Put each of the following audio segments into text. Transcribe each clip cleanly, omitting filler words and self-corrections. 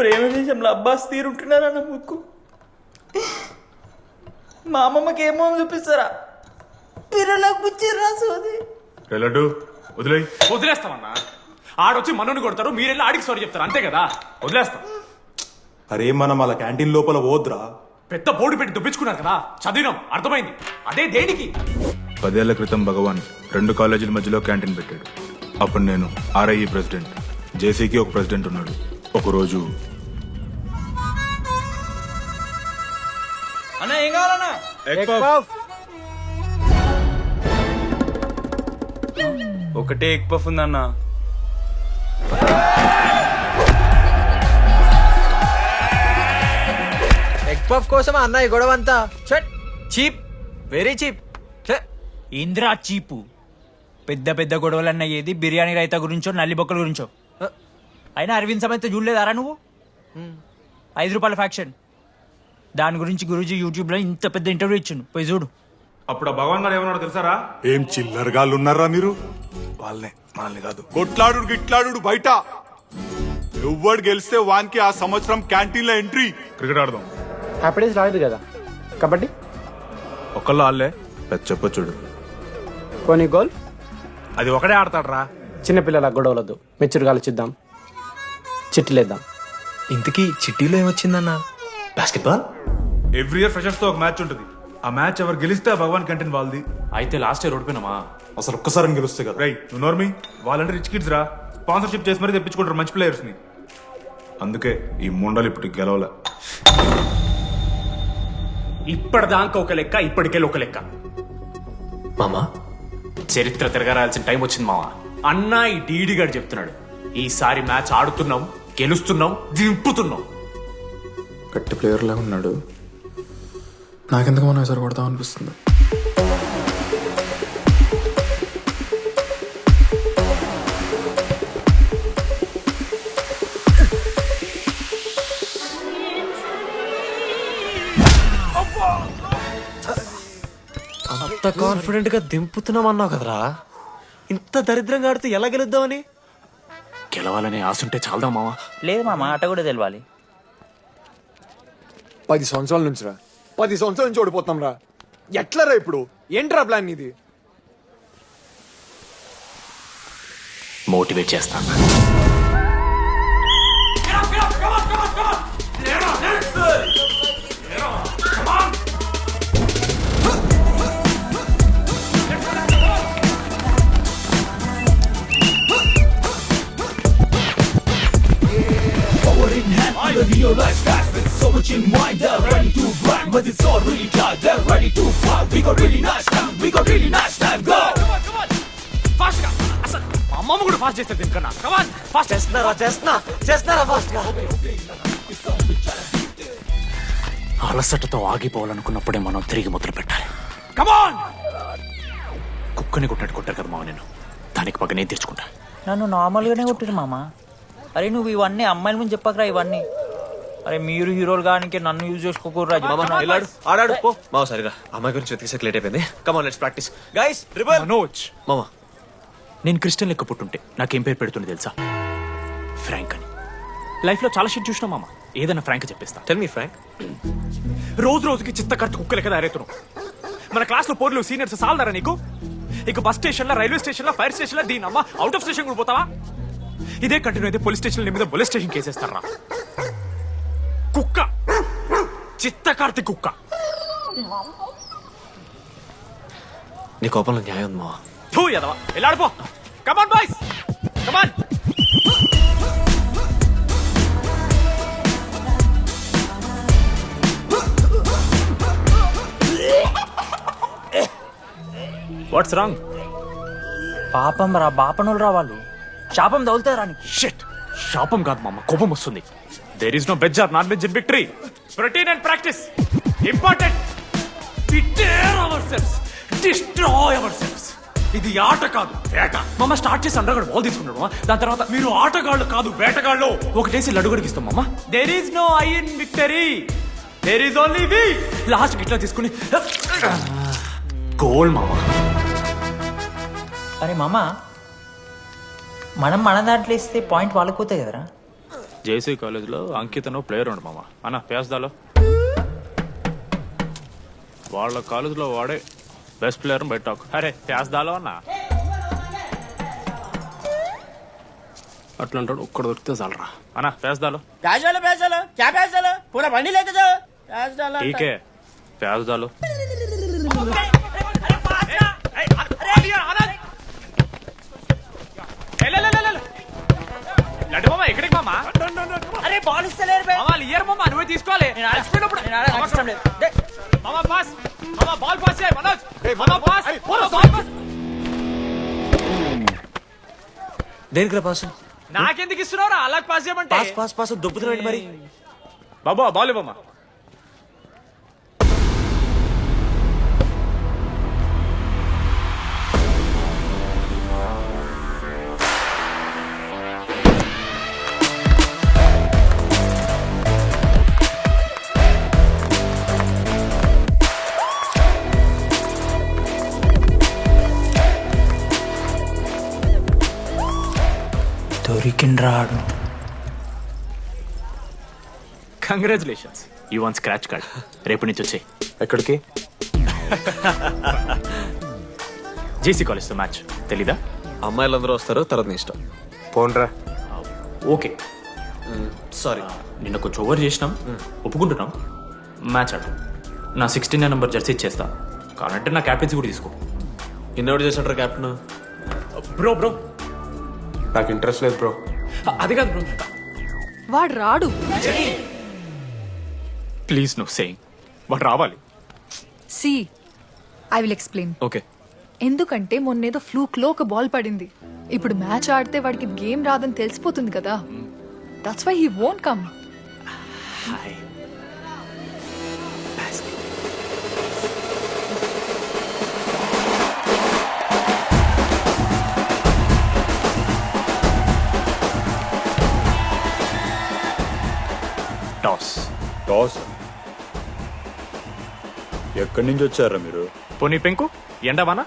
ప్రేమ దేశంలో అబ్బాస్ తీరుంటున్నారన్న ముక్కు. మా అమ్మమ్మకి ఏమో చూపిస్తారా? పిల్లలకు పుచ్చిర్రా సోది. లడ్డు వదిలే. వదిలేస్తామన్నా. ఆడొచ్చి మనోని కొడతారు, మీరెళ్ళి ఆడికి సారీ చెప్తారు, అంతే కదా. వదిలేస్తాం. అరే మనం అలా క్యాంటీన్ లోపల పోద్రా. పెద్ద బోర్డు పెట్టి దుబ్బించుకున్నారు కదా, చదివినాం, అర్థమైంది. అదే దేనికి? 10 ఏళ్ల క్రితం భగవాన్ 2 కాలేజీల మధ్యలో క్యాంటీన్ పెట్టాడు. అప్పుడు నేను ఆర్ఐఈ ప్రెసిడెంట్, జేసీకి ఒక ప్రెసిడెంట్ ఉన్నాడు. ఒకరోజు అన్న ఏం కావాలన్నా? ఒకటే ఎగ్ పఫ్ ఉందన్న. ఎగ్ పఫ్ కోసం అన్న ఈ గొడవ అంతా చీప్, వెరీ చీప్. ఇంద్రా చీపు. పెద్ద పెద్ద గొడవలన్న ఏది బిర్యానీ రైతా గురించో నల్లి బొక్కల గురించో. అయినా అరవింద్ సమేత చూడలేదారా నువ్వు? 5 రూపాయల ఫ్యాక్షన్ దాని గురించి గురూజీ యూట్యూబ్ లో ఇంత పెద్ద ఇంటర్వ్యూ ఇచ్చిండు, పోయి చూడు. అప్పుడు ఆ భగవాన్ గారు ఏమన్నాడు తెలుసారా? ఏం చిల్లరగాళ్ళు ఉన్నారా మీరు? వాళ్ళని కాదు, కొట్లాడు గిట్లాడు బయట. ఎవ్వడు గెలిస్తే వానికి ఆ సంవత్సరం క్యాంటీన్ లో ఎంట్రీ. క్రికెట్ ఆడదాం. హ్యాపీడేస్ రాలేదు కదా. కబడ్డీ ఒకళ్ళు ఆళ్ళే పెద్ద చెప్పొచ్చుడు. పోనీ గోల్. అది ఒకడే ఆడతాడ్రా. చిన్నపిల్లల గొడవలొద్దు, మెచ్యూర్గా ఆలోచిద్దాం, చిట్టిలేద్దాం. ఇంతకీ చిట్టీలో ఏమొచ్చిందన్న? బాస్కెట్బాల్. ఎవ్రీ ఇయర్ ఫ్రెషర్స్ తో ఒక మ్యాచ్ ఉంటుంది. ఆ మ్యాచ్ ఎవరు గెలిస్తే ఆ భగవాన్ క్యాంటీన్ వాళ్ళది. అయితే లాస్ట్ ఇయర్ ఓడిపోయినామా? అసలు ఒక్కసారి గెలుస్తే కదా. రై నువ్వు నోర్మి. వాళ్ళంటే రిచ్ కిడ్స్ రా, స్పాన్సర్షిప్ చేసి మరీ తెప్పించుకుంటారు మంచి ప్లేయర్స్ ని. అందుకే ఈ ముండలు ఇప్పుడు గెలవలే. ఇప్పటిదాకా ఒక లెక్క, ఇప్పటికెళ్ళి ఒక లెక్క. మామా చరిత్ర తిరగరాల్సిన టైం వచ్చింది మావా. అన్నా ఈ డీడీ గారు చెప్తున్నాడు, ఈసారి మ్యాచ్ ఆడుతున్నాం, గెలుస్తున్నాం, దింపుతున్నాం. గట్టి ప్లేయర్లా ఉన్నాడు. నాకెందుకు మనం ఎసరు కొడతాం అనిపిస్తుంది. అంత కాన్ఫిడెంట్ గా దింపుతున్నాం అన్నావు కదరా. ఇంత దరిద్రంగా ఆడితే ఎలా గెలుద్దామని? గెలవాలనే ఆశ ఉంటే చాలదా మావా? లేదు మామ, అట కూడా తెలియాలి. 10 సంవత్సరాల నుంచి రా, 10 సంవత్సరాల నుంచి ఓడిపోతాం రా. ఎట్లరా ఇప్పుడు? ఏంట్రా ప్లాన్ ఇది? మోటివేట్ చేస్తాను. అమ్మమ్మ కూడా ఫాస్ట్ చేస్తారు దీనికన్నా. ఫాస్ట్ చేస్తున్నారా ఫాస్ట్ గా. అలసటతో ఆగిపోవాలనుకున్నప్పుడే మనం తిరిగి మొదలు పెట్టాలి. కమాన్! కుక్కని కొట్టాడు కొట్టారు కదా మామ, నేను దానికి పక్క నేను తెచ్చుకుంటా. నన్ను నార్మల్గానే కొట్టిరు మామ. అరే నువ్వు ఇవన్నీ అమ్మాయిల ముందు చెప్పకరా ఇవన్నీ. అరే మీరు హీరోలు కానీ నన్ను యూజ్ చేసుకోకూడరా. ఆడాడు పో మామ. సరిగా అమ్మాయి గురించి వెతికేసరికి లేట్ అయిపోయింది. Come on let's practice guys. Rebel Manoj, మామ నేను క్రిస్టియన్ లెక్క పుట్టుంటే నాకేం పేరు పెడుతుంది తెలుసా? ఫ్రాంక్ అని. లైఫ్ లో చాలా షిట్ చూసినా మామ, ఏదైనా ఫ్రాంక్ చెప్పేస్తా. Tell me frank. రోజు రోజుకి చిత్తకర్త కుక్క లెక్క తయారవుతున్నావు. మన క్లాస్ లో పోర్లు సీనియర్స్ సాల్దారా నీకు? ఇక బస్ స్టేషన్ లో, రైల్వే స్టేషన్ లో, ఫైర్ స్టేషన్ లో, దీని అమ్మ అవుట్ ఆఫ్ స్టేషన్ కూడా పోతావా? ఇదే కంటిన్యూ అయితే పోలీస్ స్టేషన్ మీద పోలీస్ స్టేషన్ కేసేస్తారా? కుక్క, చిత్తకార్తి కుక్క. నీ కోపంలో న్యాయం ఉంది మావా. తూ ఎదవా, వెళ్ళాడిపో. Come on boys, come on. What's wrong? పాపం రా, బాపనులు రా వాళ్ళు. శాపం తగులుతుంది రాని. షిట్, శాపం కాదు మామ, కోపం వస్తుంది. There is no veg or non veg in victory. Protein and practice important. Prepare ourselves, destroy ourselves. ఇది ఆట కాదు, వేట. మామ స్టార్ట్ చేసి అండర్గాడు బాల్ తీసుకున్నాడు. దాని తర్వాత మీరు ఆటగాళ్ళు కాదు వేటగాళ్ళు. ఒకటేసి లడ్డు గడిగిస్తాం మామ. There is no I in victory, there is only V. Last ఇట్లా తీసుకుని గోల్ మామ. అరే మామ, మనం మన దాంట్లో ఇస్తే పాయింట్ వాళ్ళకి పోతాయి కదరా. జేసీ కాలేజ్లో అంకితను ప్లేయర్ ఉండు మామ అన్న పేస్దాలో వాళ్ళ కాలేజ్లో వాడే బెస్ట్ ప్లేయర్ బయట టాక్ అరే పేస్దాలో అన్న అట్లా అంటాడు ఒక్కడ దొరికితే చాలరా అన్న పేస్దాలో प्याज डालो क्या प्याज डालो पूरा बंडी लेके जाओ प्याज डालो టీకే పేస్దాలో ఎక్కడికి మామా अरे बॉल इस्तलेर बे మామా ఇయర్ మామా నువ్వే తీసుకోవాలి అలసిపోయినప్పుడు మామా పాస్ మామా బాల్ పాస్ చేయి మనోజ్ మామా పాస్ బాల్ పాస్ దేనికి పాస్ నాకెందుకు ఇస్తున్నావురా అలా పాస్ చేయమంటే పాస్ పాస్ పాస్ దొబ్బుతున్నాడు మరి. బాబా బాల్ ఇవ్వమ్మా దొరికిండ్రాడు. Congratulations you won scratch card రేపు నుంచి వచ్చాయి ఎక్కడికి? జేసీ కాలేజ్తో మ్యాచ్ తెలీదా? అమ్మాయిలందరూ వస్తారు, తర్వాత నీ ఇష్టం. పోన్రా ఓకే సారీ. నిన్న కొంచెం ఓవర్ చేసినాం ఒప్పుకుంటున్నాం. మ్యాచ్ ఆడు నా 69 నెంబర్ జెర్సీ ఇచ్చేస్తా కావాలంటే నా క్యాప్టెన్సీ కూడా తీసుకో. ఇన్నోటి చేసినట్టు క్యాప్టెన్. బ్రో బ్రో నాకు ఇంట్రెస్ట్ లేదు బ్రో. అది కాదు బ్రో వాడు రాడు. ప్లీజ్ నువ్వు సేయింగ్ వాడు రావాలి. See I will explain. Okay ఎందుకంటే మొన్నేదో ఫ్లూక్ లో ఒక బాల్ పడింది. ఇప్పుడు మ్యాచ్ ఆడితే వాడికి గేమ్ రాదని తెలిసిపోతుంది కదా. That's why he won't come. Hi toss toss ఎక్కడి నుంచి వచ్చారా మీరు? పోనీ పెంకు ఎండవానా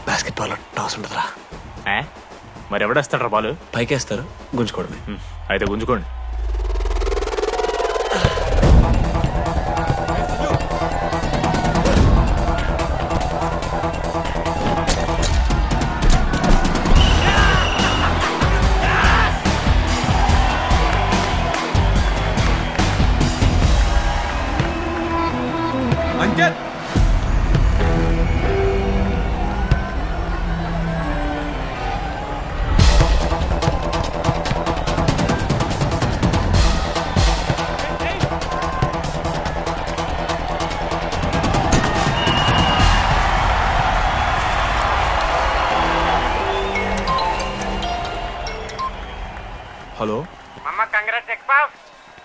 బాస్కెట్ బాల్ టాస్ ఉంటుందిరా. మరి ఎవడేస్తాడ్రా బాలు? పైకేస్తారు, గుంజుకోవడమే. అయితే గుంజుకోండి. హలో, मम्मा कांग्रेस एक पाव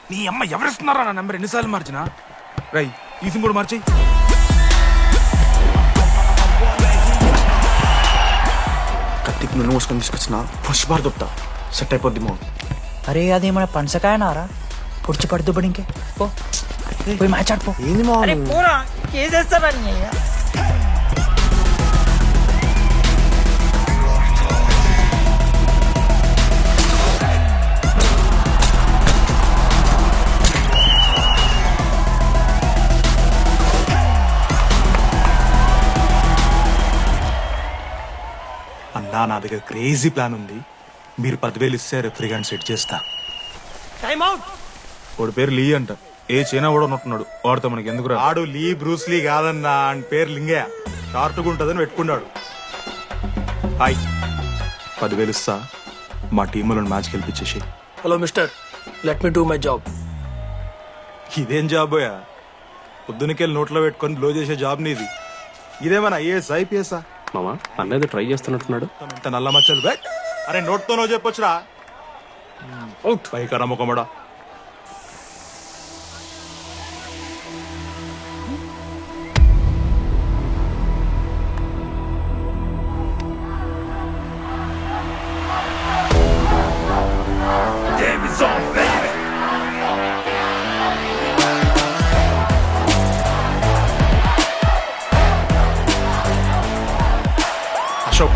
నీ అమ్మ ఎవరిస్తున్నారా నా నెంబర్ ఎన్నిసార్లు మార్చినా? రై ఈ సిమ్ కూడా మార్చి. కత్తికి నన్ను మోసుకొని తీసుకొచ్చిన పుష్పార్ దొప్తా సెట్ అయిపోద్ది మో. అరే అదేమన్నా పంచకాయ నారా పొడిచి పడుతూ పడి ఇంకే పో పోయి మ్యాచ్ ఆడిపో. ఏంది మా अरे पूरा కేసేస్తారని అన్నా నా దగ్గర క్రేజీ ప్లాన్ ఉంది. మీరు 10,000 ఇస్తే రెఫ్రీ గాని సెట్ చేస్తా. टाइम आउट వాడి పేరు లీ అంట. ఏ చైనా కూడా ఉన్నట్టున్నాడు. వాడితో మనకి ఎందుకు రా? ఆడు లీ బ్రూస్ లీ కాదన్నా, అని పేరు లింగయ్య. షార్ట్గా ఉంటుందని పెట్టుకున్నాడు. హాయ్ 10,000 ఇస్తా, మా టీంలో మ్యాచ్ గెలిపించేసి. Hello mister let me do my job ఇదేం జాబోయా? పొద్దునకెళ్ళి నోట్లో పెట్టుకొని బ్లో చేసే జాబ్ నీది. ఇదేమన్నా ఐఏఎస్ ఐపీఎస్? మామా అన్నది ట్రై చేస్తున్నట్టున్నాడు. ఇంత నల్ల మచ్చలు బే. అరే నోట్తో నో చెప్పొచ్చురా. అవుట్ పైకరా ముఖమడా. అశోక్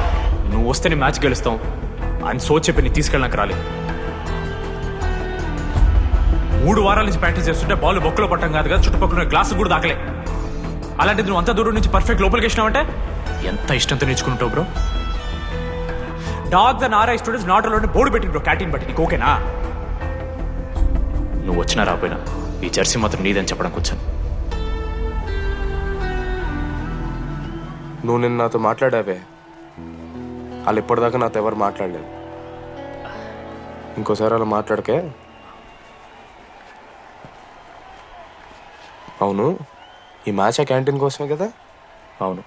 నువ్వు వస్తే నీ మ్యాచ్ గెలుస్తాం అని సో చెప్పి నీ తీసుకెళ్ళడానికి రాలేదు. 3 వారాల నుంచి ప్రాక్టీస్ చేస్తుంటే బాల్ బొక్కలో పట్టం కాదు కదా, చుట్టుపక్కల గ్లాసు కూడా దాకలే. అలాంటిది నువ్వు అంత దూరం నుంచి పర్ఫెక్ట్ లోపలికి వేసినావంటే ఎంత ఇష్టంతో నేర్చుకుంటావు bro. Dogs and RI students not allowed board పెట్టి బ్రో, క్యాంటీన్ బట్టి. నీకు ఓకేనా? నువ్వు వచ్చినా రాపోయినా ఈ జెర్సీ మాత్రం నీదని చెప్పడానికి వచ్చాను. నువ్వు నిన్న నాతో మాట్లాడావే, వాళ్ళు ఇప్పటిదాకా నాతో ఎవరు మాట్లాడలేదు. ఇంకోసారి అలా మాట్లాడకే. అవును, ఈ మ్యాచ్ ఆ క్యాంటీన్ కోసమే కదా? అవును.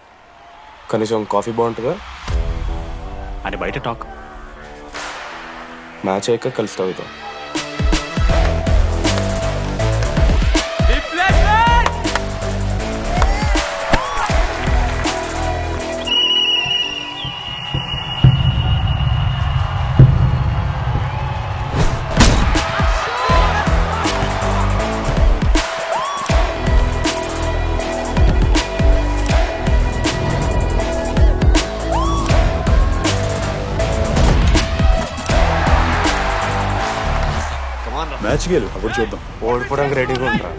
కనీసం కాఫీ బాగుంటుందా? అని బయట టాక్. మ్యాచ్ అయ్యాక కలుస్తావు ఇదో. మ్యాచ్కి వెళ్ళు, అప్పుడు చూద్దాం. ఓడిపోవడానికి రెడీగా ఉంటారా?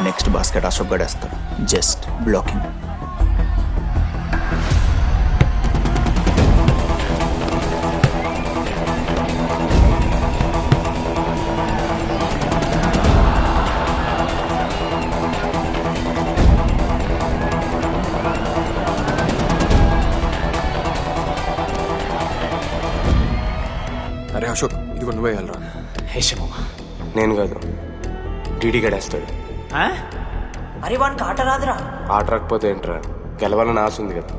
నెక్స్ట్ బాస్కెట్ అశోక్ గడేస్తాడు. Just blocking. అరే అశోక్, ఇది నువ్వే వెళ్ళరా. హే శివ, నేను కాదు, డీడీ గడేస్తాడు. అరే వానికి ఆట రాదురా. ఆట రాకపోతే ఏంట్రా, గెలవాలని ఆశ ఉంది కదా.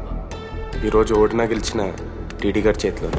ఈరోజు ఓడినా గెలిచిన డీడీ గారి చేతిలో.